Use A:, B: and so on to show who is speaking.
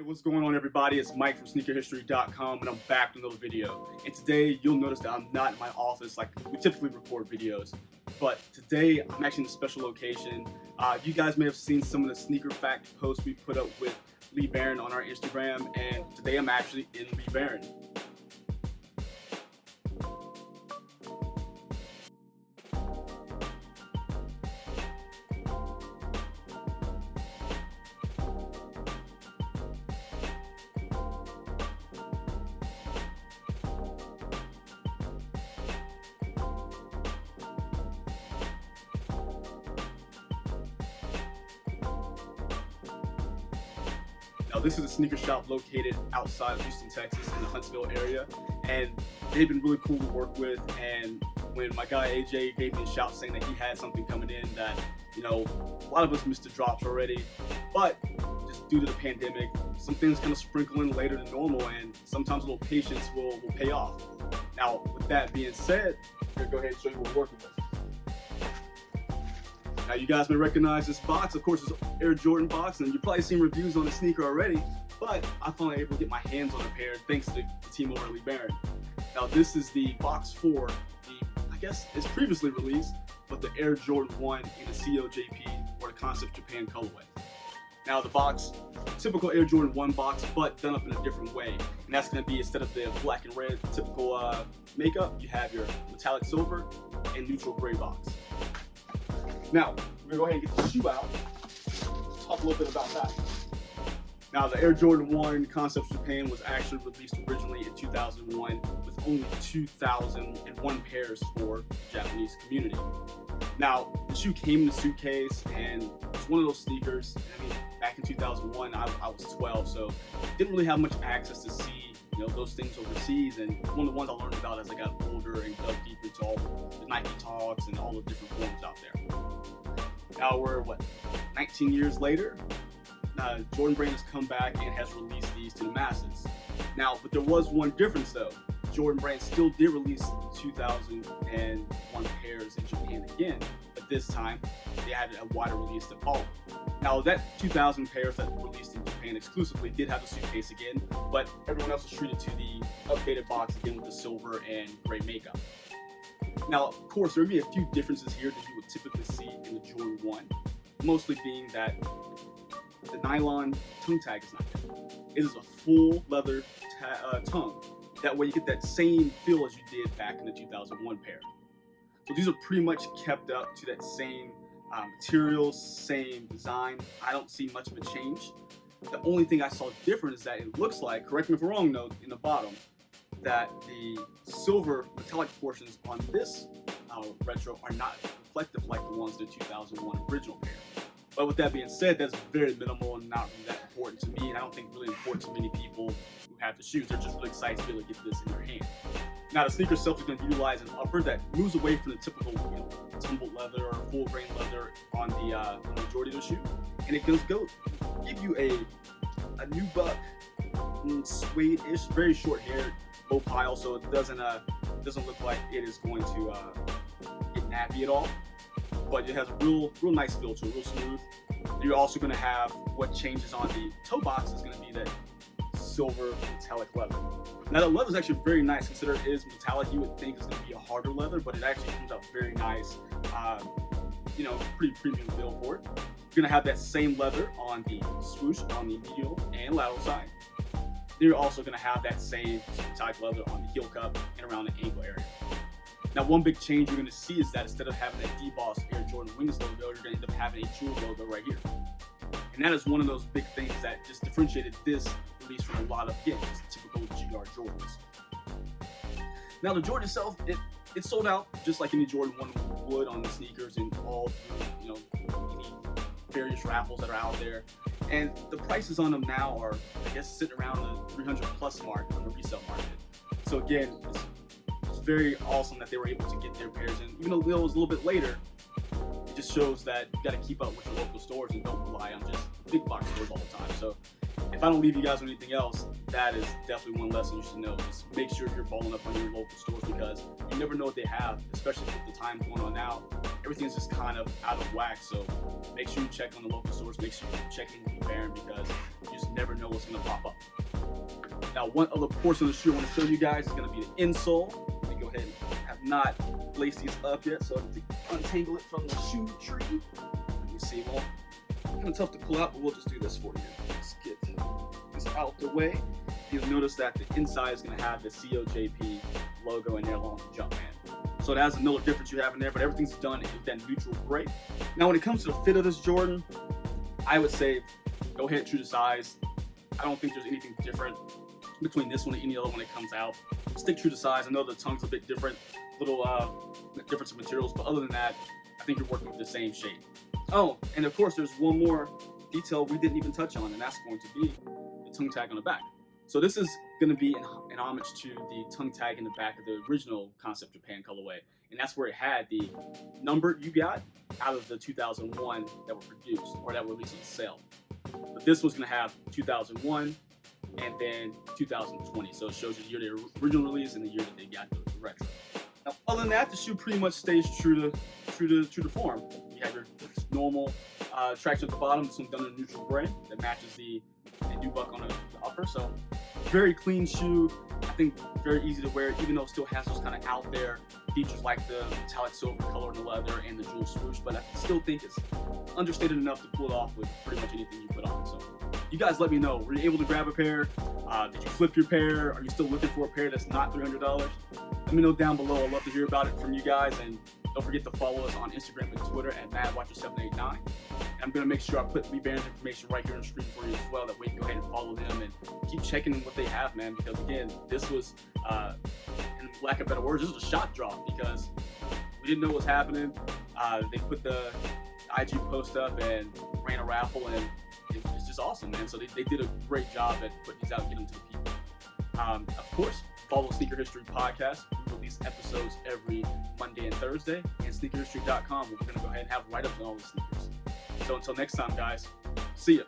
A: Hey, what's going on, everybody? It's Mike from sneakerhistory.com, and I'm back with another video. And today you'll notice that I'm not in my office like we typically record videos, but today I'm actually in a special location. You guys may have seen some of the sneaker fact posts we put up with Lee Barron on our Instagram, and today I'm actually in Lee Barron. Now, this is a sneaker shop located outside of Houston, Texas, in the Huntsville area, and they've been really cool to work with. And when my guy AJ gave me a shout saying that he had something coming in that, you know, a lot of us missed the drops already, but just due to the pandemic, some things kind of sprinkle in later than normal, and sometimes a little patience will pay off. Now, with that being said, I'm gonna go ahead and show you what we're working with. Now, you guys may recognize this box. Of course, it's an Air Jordan box, and you've probably seen reviews on the sneaker already, but I finally able to get my hands on a pair thanks to the team over at Lee Barron. Now, this is the box 4, I guess it's previously released, but the Air Jordan 1 in the COJP, or the Concept Japan colorway. Now, the box, typical Air Jordan 1 box, but done up in a different way. And that's going to be, instead of the black and red typical makeup, you have your metallic silver and neutral gray box. Now, we're going to go ahead and get the shoe out. Talk a little bit about that. Now, the Air Jordan 1 Concept Japan was actually released originally in 2001 with only 2,001 pairs for the Japanese community. Now, the shoe came in a suitcase, and it's one of those sneakers. I mean, back in 2001, I was 12, so didn't really have much access to see, you know, those things overseas. And one of the ones I learned about as I got older and dug deep into all the Nike talks and all the different forums out there. Now we're, 19 years later? Jordan Brand has come back and has released these to the masses. Now, but there was one difference though. Jordan Brand still did release 2,001 pairs in Japan again, but this time they had a wider release to follow. Now, that 2,000 pairs that were released in Japan exclusively did have the suitcase again, but everyone else was treated to the updated box again with the silver and gray makeup. Now, of course, there would be a few differences here that you would typically see in the Jordan 1, mostly being that the nylon tongue tag is not there. It is a full leather tongue. That way you get that same feel as you did back in the 2001 pair. So these are pretty much kept up to that same material, same design. I don't see much of a change. The only thing I saw different is that it looks like, correct me if I'm wrong, note in the bottom, that the silver metallic portions on this retro are not reflective like the ones in the 2001 original pair. But with that being said, that's very minimal and not really that important to me, and I don't think really important to many people who have the shoes. They're just really excited to be able to get this in their hand. Now, the sneaker itself is going to utilize an upper that moves away from the typical, you know, tumbled leather or full grain leather on the majority of the shoe, and it goes give you a nubuck suede-ish, very short hair, low pile, so it doesn't look like it is going to get nappy at all. But it has a real nice feel to it, real smooth. You're also going to have what changes on the toe box is going to be that silver metallic leather. Now, the leather is actually very nice. Consider it is metallic, you would think it's going to be a harder leather, but it actually comes out very nice. You know, pretty premium feel for it. You're going to have that same leather on the swoosh on the medial and lateral side. You're also going to have that same metallic leather on the heel cup and around the ankle area. Now, one big change you're going to see is that instead of having that D-Boss Air Jordan Wings logo, you're going to end up having a jewel logo right here. And that is one of those big things that just differentiated this release from a lot of, again, just typical GR Jordans. Now, the Jordan itself, it sold out just like any Jordan 1 would on the sneakers and all through, you know, any various raffles that are out there. And the prices on them now are, I guess, sitting around the 300 plus mark on the resale market. So again, it's very awesome that they were able to get their pairs in. Even though it was a little bit later, it just shows that you got to keep up with your local stores and don't rely on just big box stores all the time. So if I don't leave you guys with anything else, that is definitely one lesson you should know. Just make sure you're following up on your local stores, because you never know what they have, especially with the time going on now. Everything's just kind of out of whack, so make sure you check on the local stores. Make sure you're checking the Baron, because you just never know what's going to pop up. Now, one other portion of the shoe I want to show you guys is going to be the insole. Let me go ahead and have not laced these up yet, so I have to untangle it from the shoe tree. Let me see. Well, kind of tough to pull out, but we'll just do this for you. Let's get this out the way. You'll notice that the inside is going to have the COJP logo in there along with the Jumpman. So it has another difference you have in there, but everything's done in that neutral gray. Now, when it comes to the fit of this Jordan, I would say go ahead, true to size. I don't think there's anything different between this one and any other one that comes out. Stick true to size. I know the tongue's a bit different, little difference of materials, but other than that, I think you're working with the same shape. Oh, and of course, there's one more detail we didn't even touch on, and that's going to be the tongue tag on the back. So this is going to be an homage to the tongue tag in the back of the original Concept Japan colorway, and that's where it had the number you got out of the 2001 that were produced or that were released on sale. But this was going to have 2001 and then 2020, so it shows you the year they original release and the year that they got the retro. Now, other than that, the shoe pretty much stays true to form. You have your normal traction at the bottom. This one's done in a neutral gray that matches the nubuck on the upper. So very clean shoe. I think very easy to wear, even though it still has those kind of out there features like the metallic silver color in the leather and the jewel swoosh. But I still think it's understated enough to pull it off with pretty much anything you put on. So you guys let me know. Were you able to grab a pair? Did you flip your pair? Are you still looking for a pair that's not $300? Let me know down below. I'd love to hear about it from you guys. And don't forget to follow us on Instagram and Twitter at MadWatcher789. And I'm going to make sure I put Lee Baron's information right here on the screen for you as well. That way you can go ahead and follow them and keep checking what they have, man. Because again, this was, in lack of better words, this was a shock drop because we didn't know what was happening. They put the IG post up and ran a raffle, and it's just awesome, man. So they did a great job at putting these out and getting them to the people. Of course, follow Sneaker History Podcast. We release episodes every Monday and Thursday, and sneakerhistory.com. We're going to go ahead and have write-ups on all the sneakers. So until next time, guys, see ya.